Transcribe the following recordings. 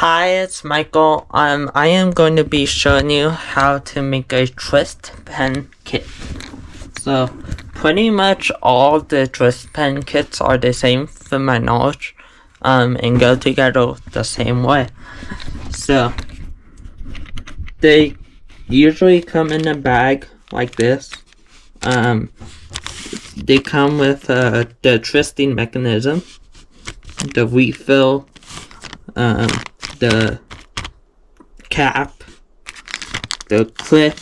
Hi, it's Michael. I am going to be showing you how to make a twist pen kit. So, pretty much all the twist pen kits are the same from my knowledge, and go together the same way. So, they usually come in a bag like this. They come with the twisting mechanism, the refill, the cap, the clip,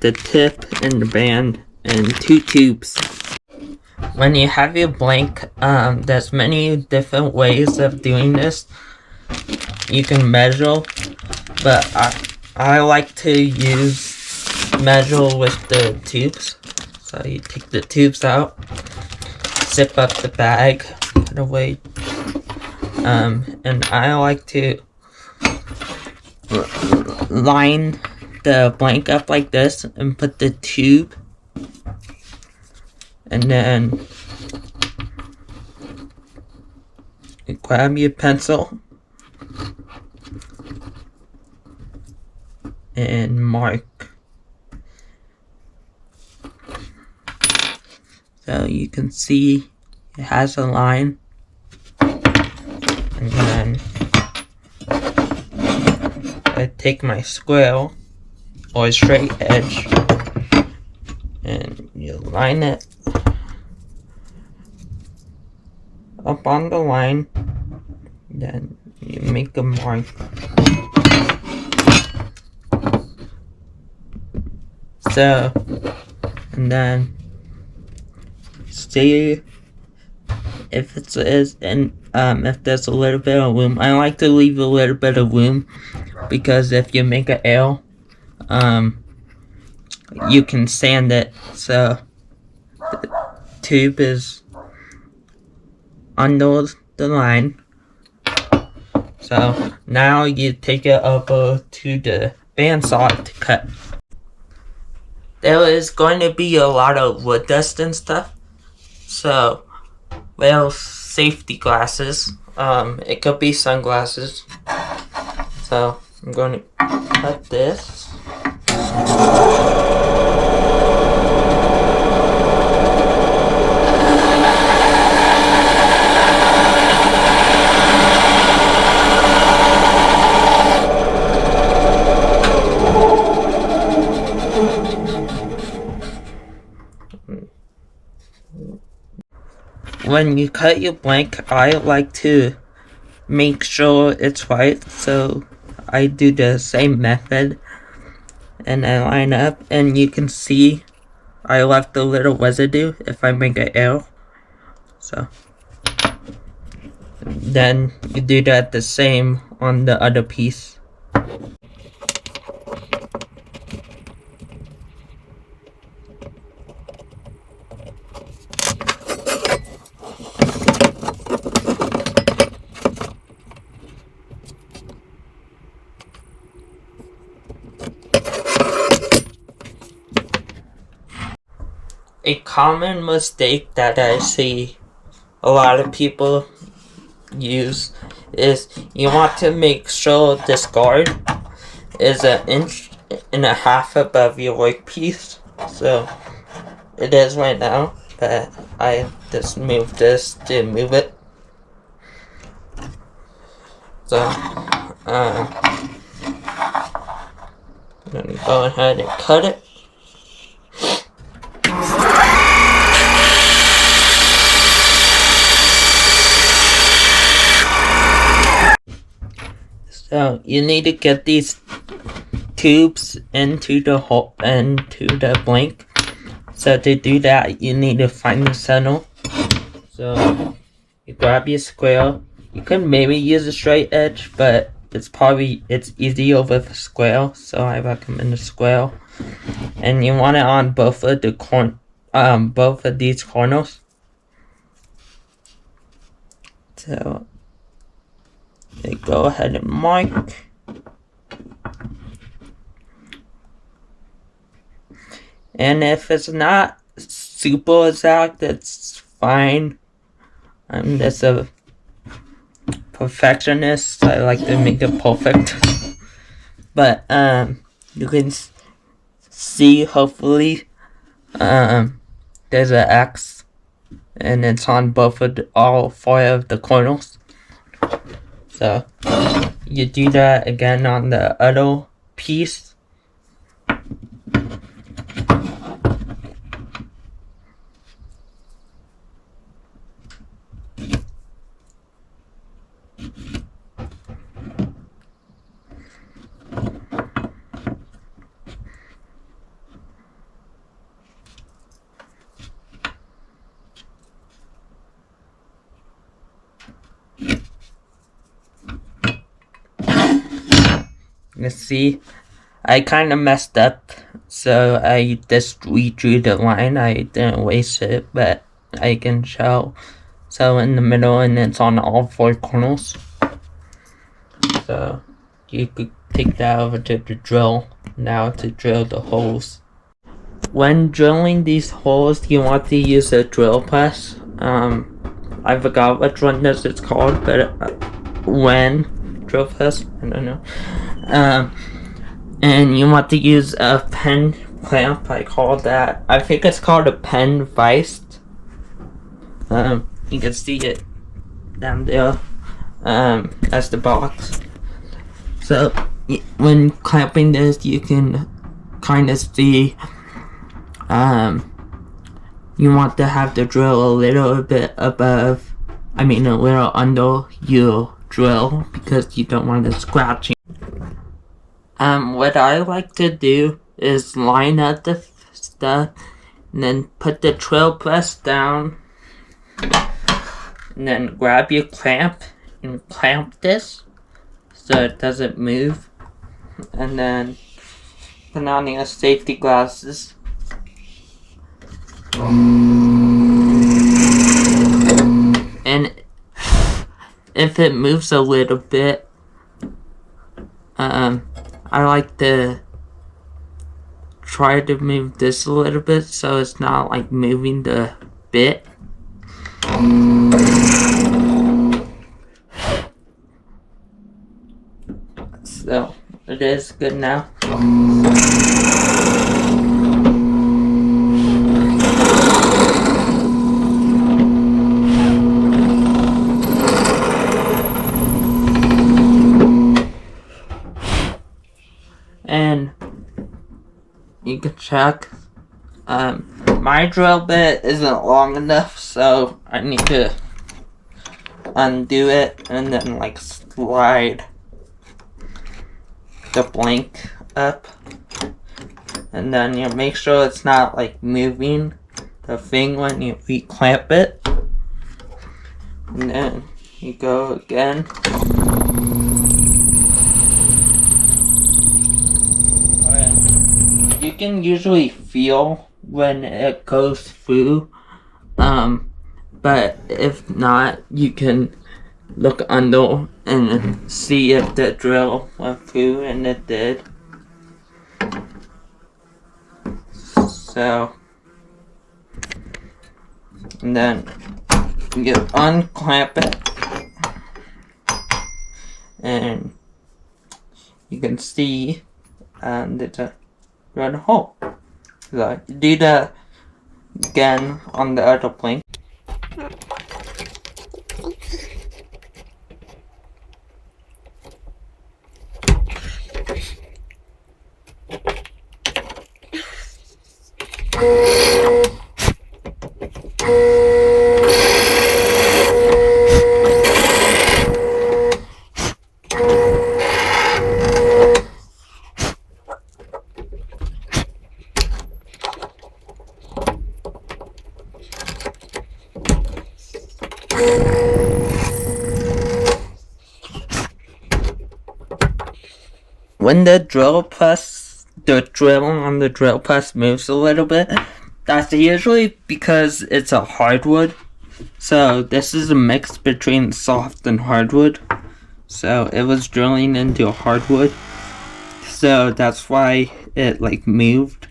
the tip, and the band, and 2 tubes. When you have your blank, there's many different ways of doing this. You can measure, but I like to measure with the tubes. So you take the tubes out, zip up the bag, put away, and I like to line the blank up like this and put the tube, and then you grab your pencil and mark. So you can see it has a line, and then I take my square or straight edge and you line it up on the line, then you make a mark. So, and then see if it is, and if there's a little bit of room. I like to leave a little bit of room because if you make an L, you can sand it. So the tube is under the line. So now you take it over to the bandsaw to cut. There is going to be a lot of wood dust and stuff, so wear safety glasses. It could be sunglasses. So I'm going to cut this. When you cut your blank, I like to make sure it's right, so I do the same method and I line up, and you can see I left a little residue if I make an L. So then you do that the same on the other piece. A common mistake that I see a lot of people use is you want to make sure this guard is 1.5 inches above your workpiece. So it is right now, but I just moved this to move it. So I'm gonna go ahead and cut it. So you need to get these tubes into the hole, into the blank. So to do that, you need to find the center. So you grab your square. You can maybe use a straight edge, but it's easier with a square, so I recommend a square. And you want it on both of these corners. So you go ahead and mark. And if it's not super exact, it's fine. That's a perfectionist. I like to make it perfect. But you can see, hopefully, there's an X, and it's on both of all 4 of the corners. So you do that again on the other piece. You see, I kind of messed up, so I just redrew the line. I didn't waste it, but I can show. So in the middle, and it's on all 4 corners. So you could take that over to the drill now to drill the holes. When drilling these holes, you want to use a drill press. I forgot which one this is called, but when drill press, I don't know. And you want to use a pen clamp. I call that. I think it's called a pen vise. You can see it down there. That's the box. So when clamping this, you can kind of see. You want to have the drill a little bit above. A little under your drill because you don't want it scratching. What I like to do is line up the stuff and then put the drill press down and then grab your clamp and clamp this so it doesn't move, and then put on your safety glasses. And if it moves a little bit, I like to try to move this a little bit so it's not like moving the bit. So it is good now. And you can check. My drill bit isn't long enough, so I need to undo it and then like slide the blank up, and then you make sure it's not like moving the thing when you reclamp it, and then you go again. You can usually feel when it goes through, but if not, you can look under and see if the drill went through, and it did. So, and then you unclamp it, and you can see there's a red hole. So do that again on the other plane. When the drill on the drill press moves a little bit, that's usually because it's a hardwood. So this is a mix between soft and hardwood. So it was drilling into a hardwood. So that's why it like moved.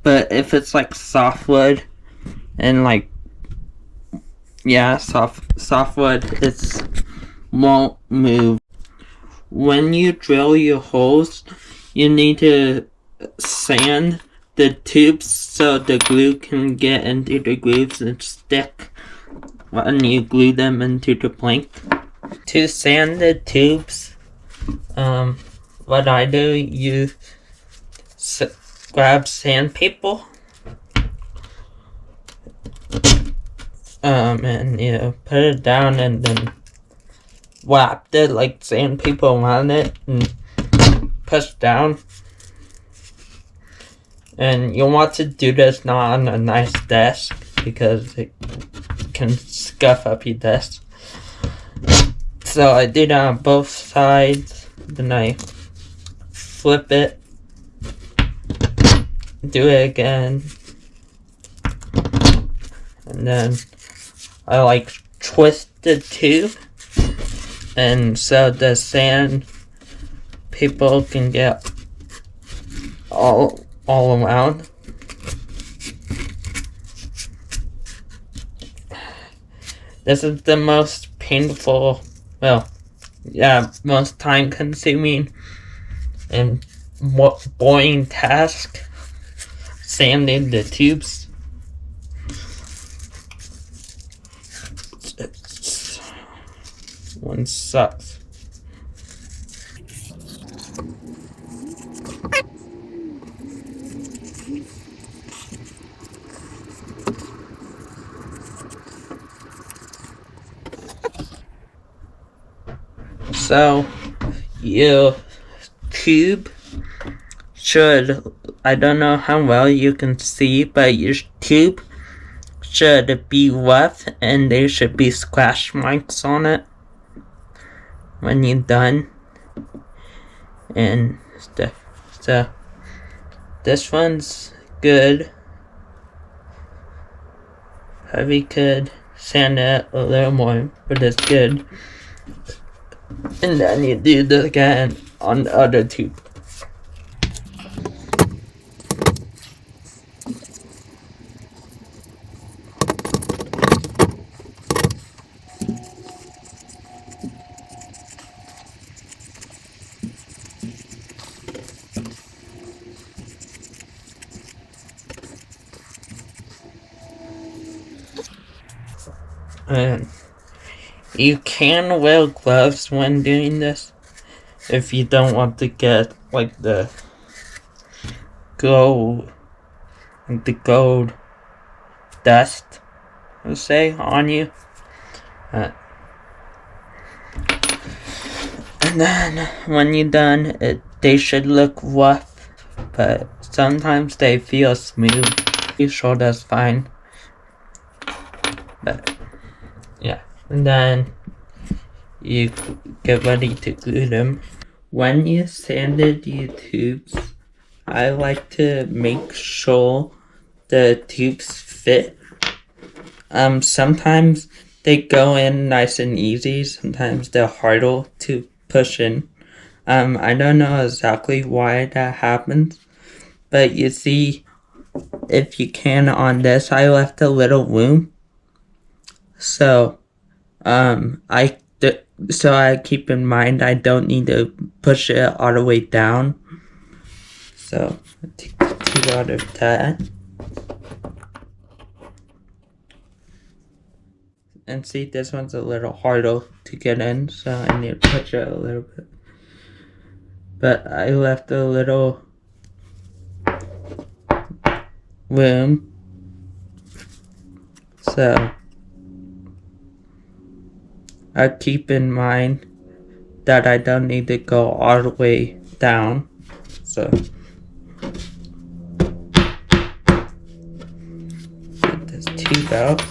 But if it's like softwood and like, yeah, softwood, it's won't move. When you drill your holes, you need to sand the tubes so the glue can get into the grooves and stick when you glue them into the plank. To sand the tubes, what I do, you grab sandpaper, and you put it down and then wrap it like sandpaper around it and push down. And you want to do this not on a nice desk because it can scuff up your desk. So I did it on both sides, then I flip it, do it again, and then I like twist the tube, and so the sand people can get all around. This is the most painful, most time consuming and boring task, sanding the tubes. One sucks. So, your tube should, I don't know how well you can see, but your tube should be rough and there should be scratch marks on it when you're done and stuff. So, this one's good. Probably could sand it a little more, but it's good. And then you do this again on the other tube. And you can wear gloves when doing this if you don't want to get like the gold dust, let's say, on you. And then when you're done, they should look rough, but sometimes they feel smooth. You sure that's fine. But yeah, and then you get ready to glue them. When you sanded your tubes, I like to make sure the tubes fit. Sometimes they go in nice and easy, sometimes they're harder to push in. I don't know exactly why that happens, but you see, if you can on this, I left a little room. So, I keep in mind I don't need to push it all the way down. So, I take the tube out of that. And see, this one's a little harder to get in, so I need to push it a little bit. But I left a little room. So, I keep in mind that I don't need to go all the way down. So, get this tube out.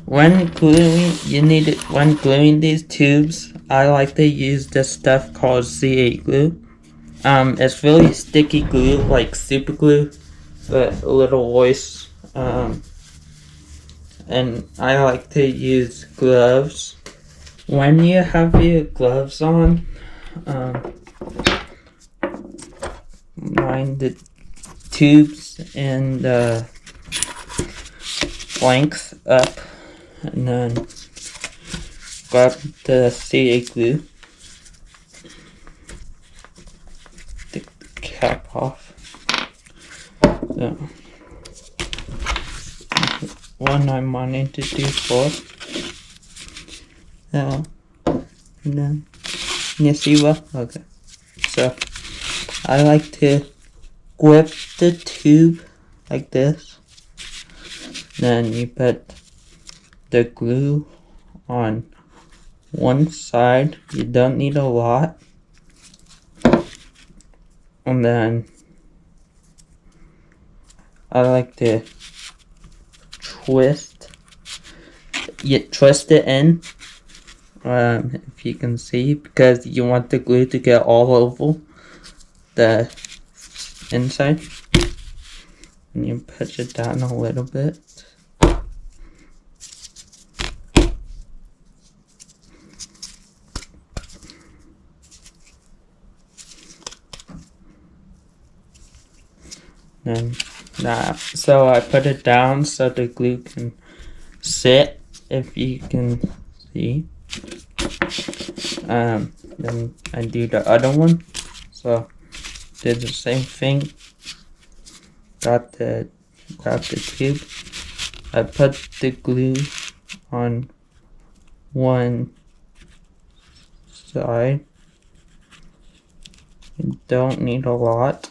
When gluing these tubes, I like to use this stuff called CA glue. It's really sticky glue, like super glue, but a little loose. And I like to use gloves. When you have your gloves on, line the tubes and the length up, and then grab the CA glue, take the cap off. So, one I'm wanting to do first. So, and then, you see what? Okay. So, I like to grip the tube like this. Then you put the glue on one side. You don't need a lot. And then I like to twist it in, if you can see, because you want the glue to get all over the inside. And you push it down a little bit. And so I put it down so the glue can sit, if you can see. Then I do the other one. So did the same thing. Grab the tube. I put the glue on one side. You don't need a lot.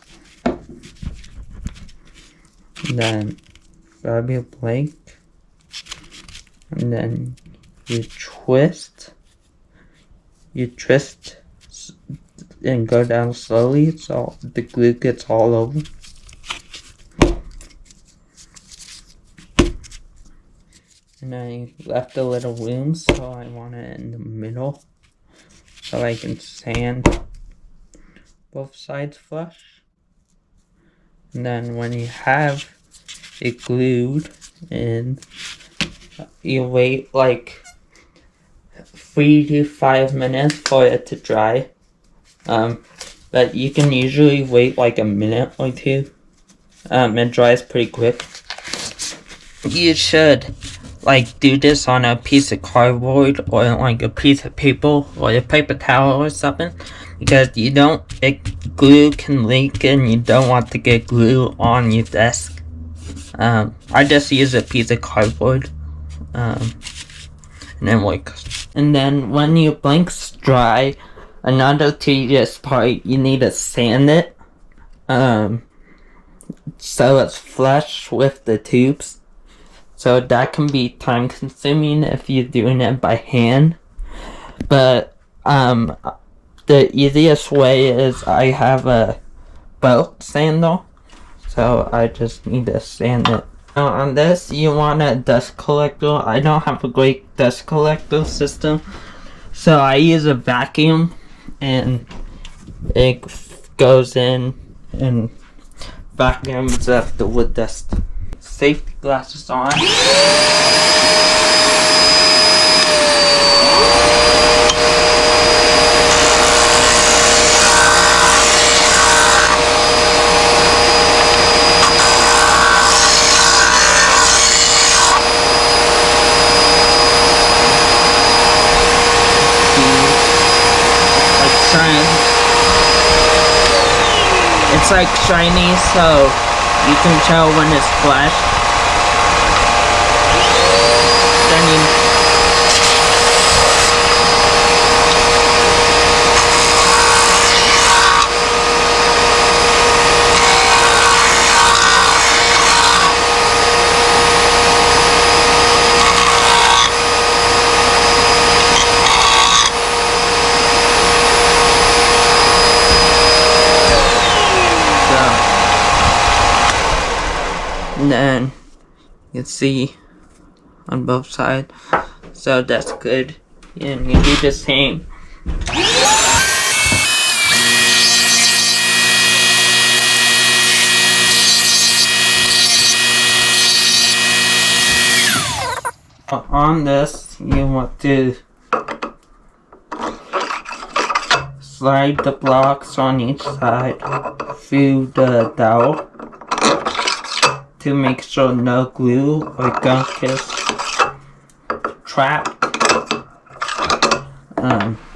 Then grab your blank, and then you twist and go down slowly so the glue gets all over. And I left a little room, so I want it in the middle so I can sand both sides flush. And then when you have it glued in, you wait like 3 to 5 minutes for it to dry. But you can usually wait like a minute or two. It dries pretty quick. You should like do this on a piece of cardboard or like a piece of paper or a paper towel or something, because glue can leak and you don't want to get glue on your desk. I just use a piece of cardboard, and then when your blank's dry, another tedious part, you need to sand it, so it's flush with the tubes. So that can be time consuming if you're doing it by hand. But the easiest way is I have a belt sander, so I just need to sand it. Now on this, you want a dust collector. I don't have a great dust collector system, so I use a vacuum, and it goes in and vacuums up the wood dust. Safety glasses on. It's like shiny, so you can tell when it's flashed. And then you can see on both sides, so that's good. And you do the same. On this, you want to slide the blocks on each side through the dowel to make sure no glue or gunk is trapped.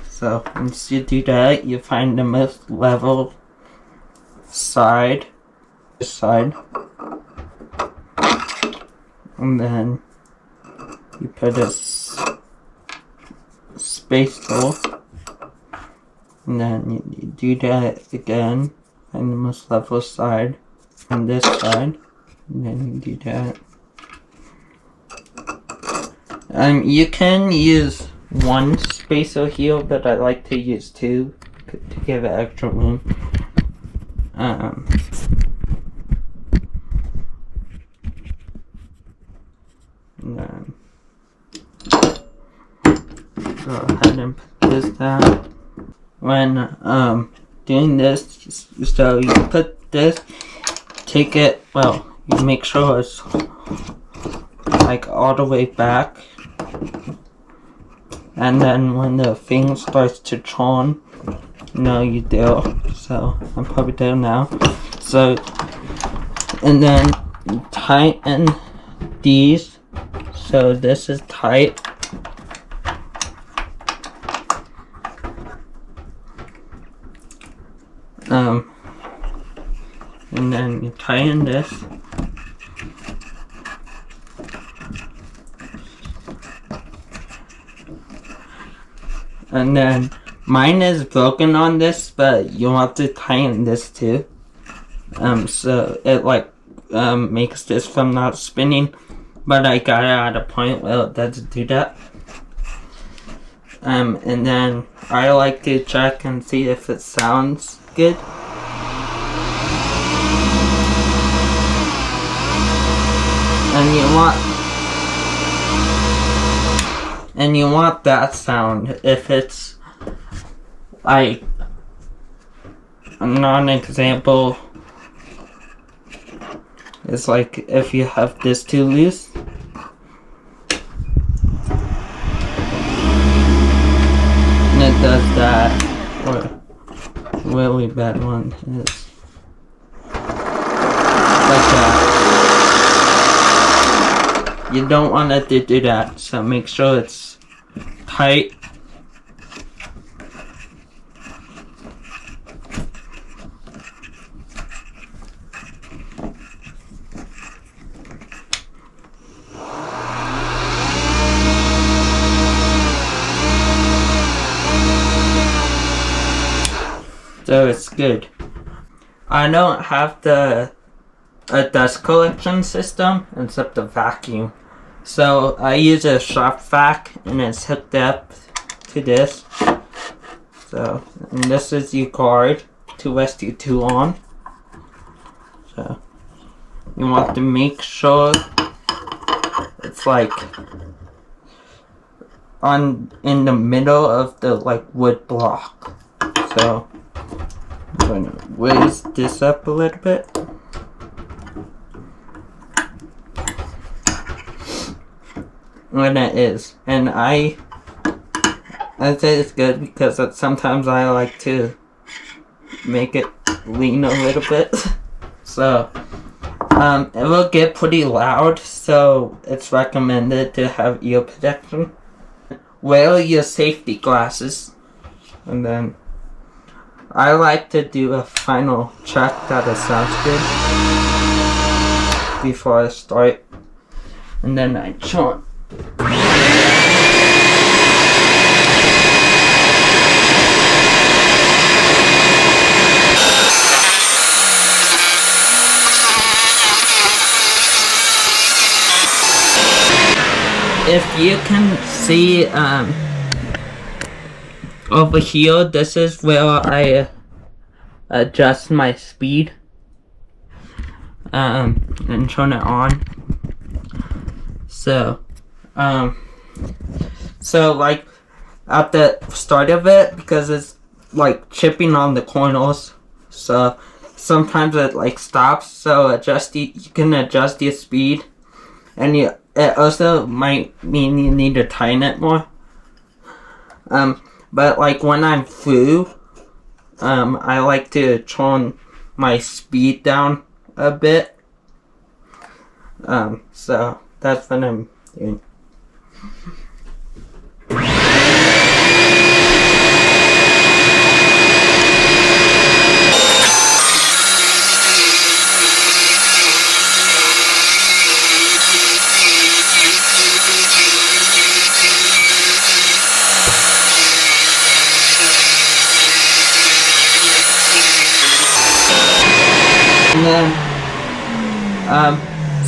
So once you do that, you find the most level side, this side, and then you put a space tool, and then you do that again, find the most level side on this side, and then you do that. You can use one spacer here, but I like to use two to give it extra room. And then go ahead and put this down. When doing this, so you put this, take it, well, you make sure it's like all the way back, and then when the thing starts to turn, you do. So I'm probably there now. So, and then tighten these, so this is tight. And then you tighten this. And then mine is broken on this, but you want to tighten this too. So it makes this from not spinning, but I got it at a point where it doesn't do that. And then I like to check and see if it sounds good. And you want that sound. If it's like a non-example, it's like if you have this too loose, and it does that, or really bad one is like that. You don't want it to do that, so make sure it's tight. So it's good. I don't have a dust collection system except a vacuum. So I use a shop vac, and it's hooked up to this. So, and this is your cord to rest your tool on. So you want to make sure it's like in the middle of the wood block. So I'm gonna raise this up a little bit. When it is, and I say it's good because sometimes I like to make it lean a little bit. So it will get pretty loud, so it's recommended to have ear protection. Wear your safety glasses, and then I like to do a final check that it sounds good before I start, and then I chant. If you can see over here, this is where I adjust my speed and turn it on. So like at the start of it, because it's like chipping on the corners, so sometimes it stops. So you can adjust your speed, and it also might mean you need to tighten it more. But when I'm through, I like to turn my speed down a bit. So that's what I'm doing.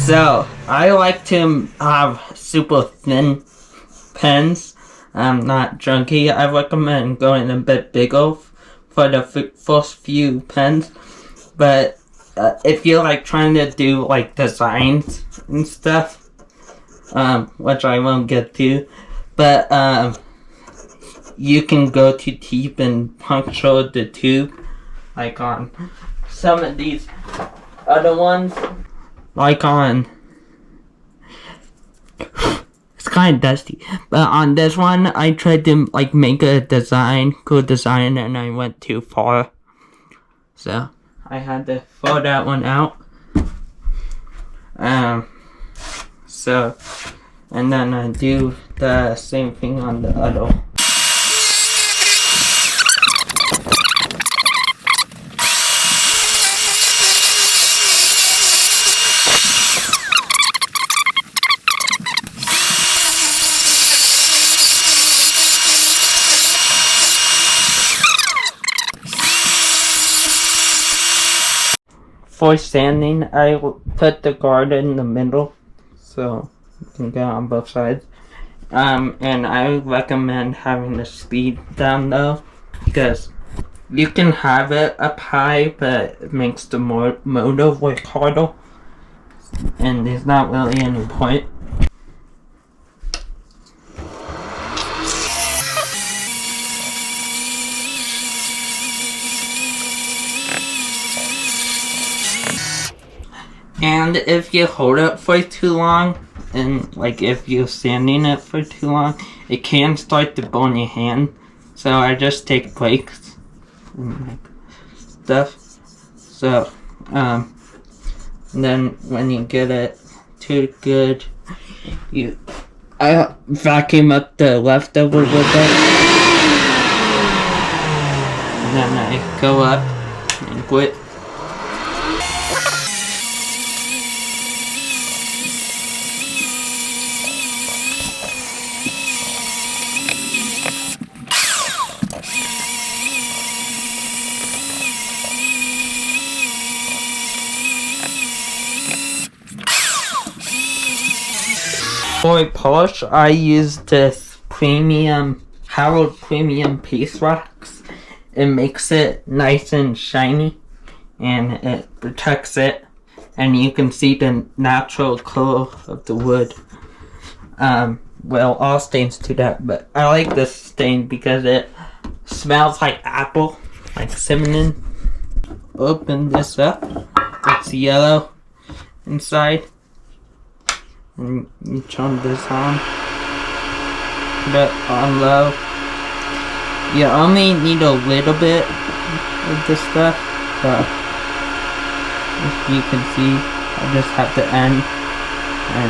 So I like to have super thin pens. I'm not junky. I recommend going a bit bigger for the first few pens. But if you're like trying to do like designs and stuff, which I won't get to, but you can go too deep and puncture the tube, like on some of these other ones, like on. It's kind of dusty, but on this one, I tried to like make a cool design, and I went too far, so I had to throw that one out. So, and then I do the same thing on the other. For sanding, I put the guard in the middle, so you can get on both sides. And I recommend having the speed down low, because you can have it up high, but it makes the motor work harder, and there's not really any point. And if you hold it for too long, and like if you're sanding it for too long, it can start to burn your hand. So I just take breaks and like stuff. So, then when you get it too good, I vacuum up the leftover with it. And then I go up and quit. For polish, I use this Harold Premium Paste Wax. It makes it nice and shiny, and it protects it, and you can see the natural color of the wood. Well, all stains do that, but I like this stain because it smells like apple, like cinnamon. Open this up. It's yellow inside. And you turn this on. Put it on low. You only need a little bit of this stuff, but if you can see, I just have the end, and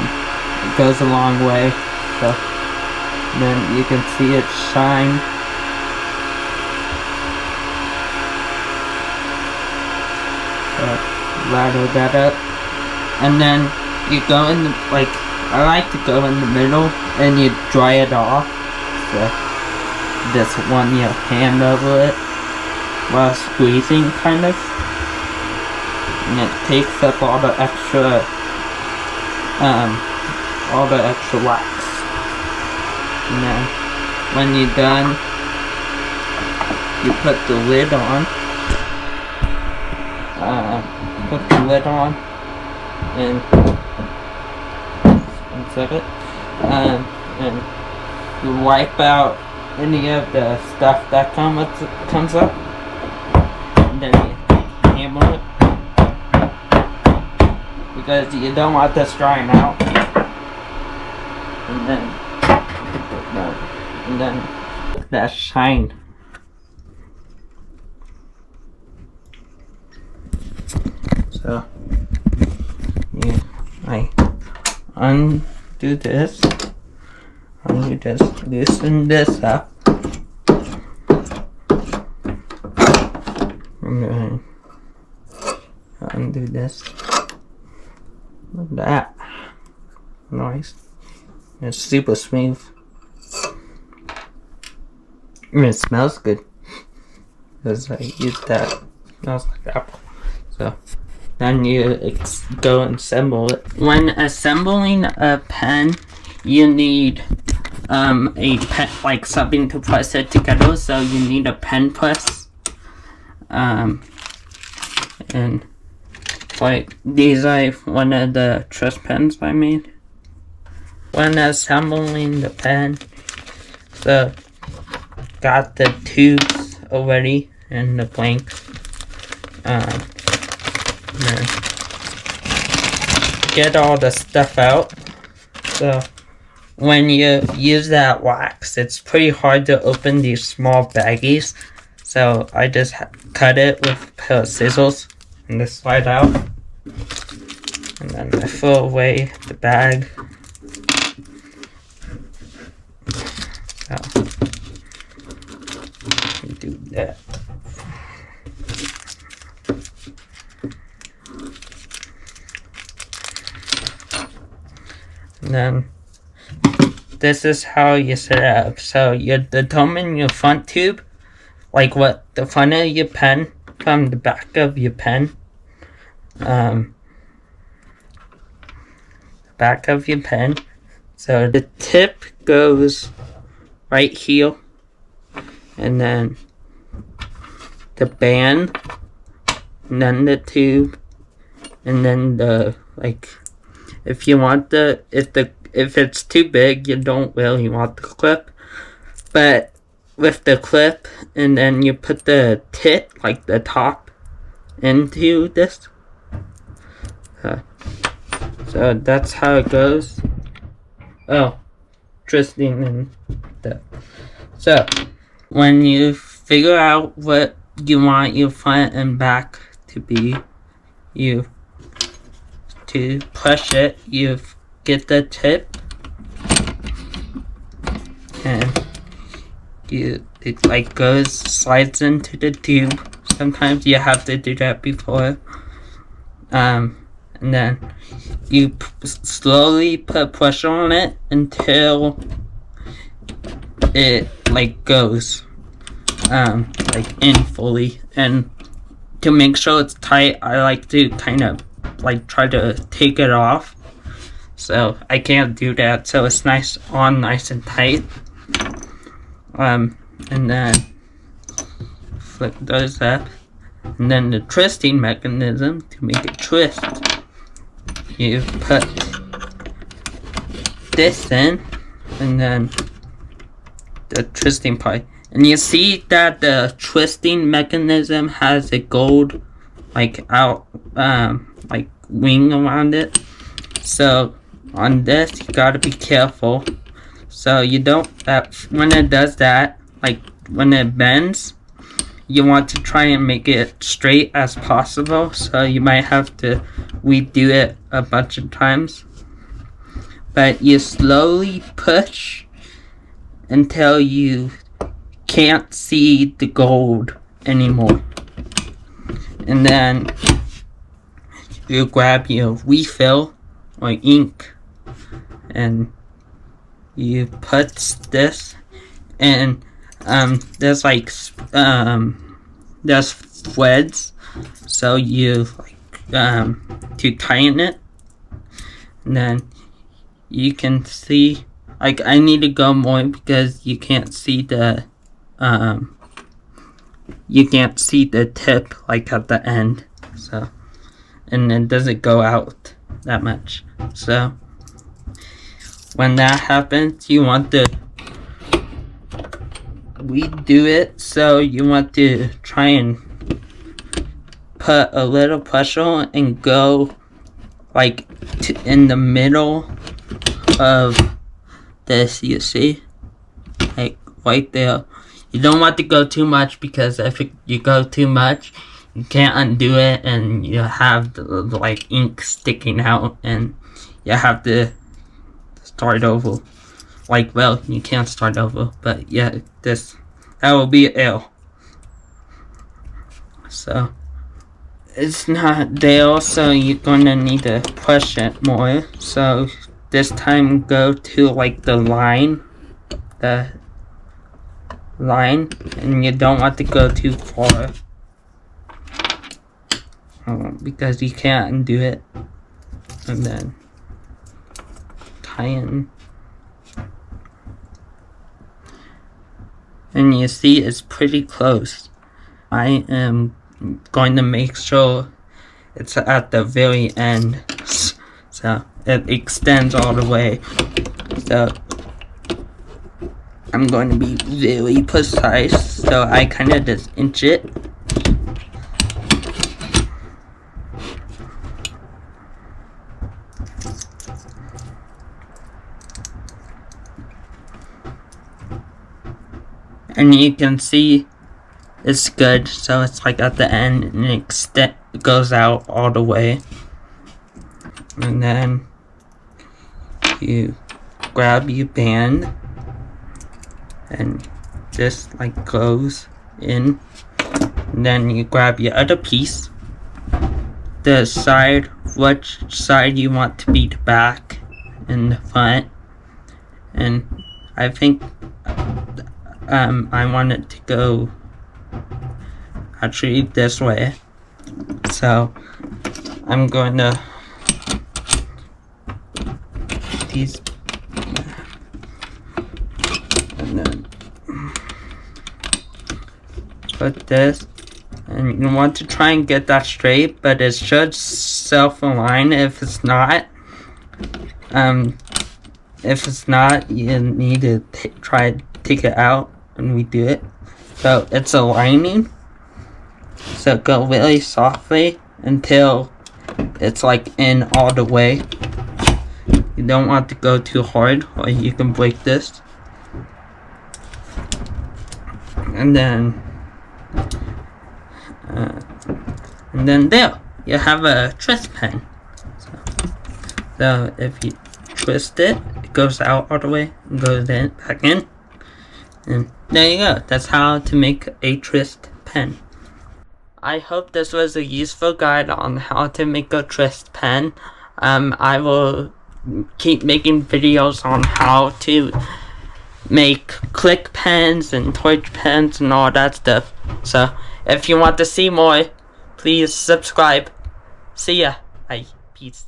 it goes a long way. So then you can see it shine. So ladder that up, and then you go in the, like, I like to go in the middle and you dry it off. So just run your hand over it while squeezing, kind of, and it takes up all the extra wax. And then when you're done, you put the lid on. Put the lid on and set it, and you wipe out any of the stuff that comes up, and then you hammer it, because you don't want this drying out, and then that shine. So yeah, I undo this, loosen this up, and then undo this, like that. Nice. It's super smooth, and it smells good because I used that. It smells like apple. So then you go assemble it. When assembling a pen, you need a pen, like something to press it together, so you need a pen press. And like these are one of the trust pens I made. When assembling the pen, so got the tubes already and the blank. Get all the stuff out. So when you use that wax, it's pretty hard to open these small baggies. So I just cut it with a pair of scissors and just slide out. And then I throw away the bag. So, do that. And then this is how you set it up. So you determine your front tube, like what the front of your pen from the back of your pen. Back of your pen. So the tip goes right here, and then the band, and then the tube, and then the if you want if it's too big, you don't really want the clip, but with the clip, and then you put the tip, like the top, into this. So that's how it goes. Oh, interesting and that. So when you figure out what you want your front and back to be, to push it, you get the tip, and it like slides into the tube. Sometimes you have to do that before, and then you slowly put pressure on it until it goes in fully. And to make sure it's tight, I like to kind of try to take it off, so I can't do that, so it's nice and tight. And then flip those up, and then the twisting mechanism to make it twist, you put this in, and then the twisting part, and you see that the twisting mechanism has a gold wing around it. So on this, you gotta be careful, so you don't, when it does that, when it bends, you want to try and make it straight as possible, so you might have to redo it a bunch of times. But you slowly push until you can't see the gold anymore. And then you grab your refill or ink, and you put this, and there's there's threads, so you to tighten it, and then you can see, I need to go more because you can't see the tip at the end, so, and it doesn't go out that much. So when that happens, you want to redo it, so you want to try and put a little pressure and go in the middle of this, you see, right there. You don't want to go too much, because if you go too much, you can't undo it, and you have the ink sticking out, and you have to start over. Well, you can't start over, but yeah, that will be L. So it's not there, so you're gonna need to push it more. So this time go to the line, and you don't want to go too far. because you can't undo it. And then tie in. And you see it's pretty close. I am going to make sure it's at the very end, so it extends all the way. So I'm going to be very precise, so I kind of just inch it. And you can see it's good, so it's like at the end and it goes out all the way. And then you grab your band and just like goes in. And then you grab your other piece, decide which side you want to be the back and the front. And I think I want it to go actually this way, so I'm going to these and then put this, and you want to try and get that straight, but it should self-align. If it's not, you need to try to take it out and redo it. So it's aligning. So go really softly until it's like in all the way. You don't want to go too hard or you can break this. And then there, you have a twist pen. So if you twist it, it goes out all the way and goes in, back in. And there you go. That's how to make a twist pen. I hope this was a useful guide on how to make a twist pen. I will keep making videos on how to make click pens and torch pens and all that stuff. So if you want to see more, please subscribe. See ya. Bye. Peace.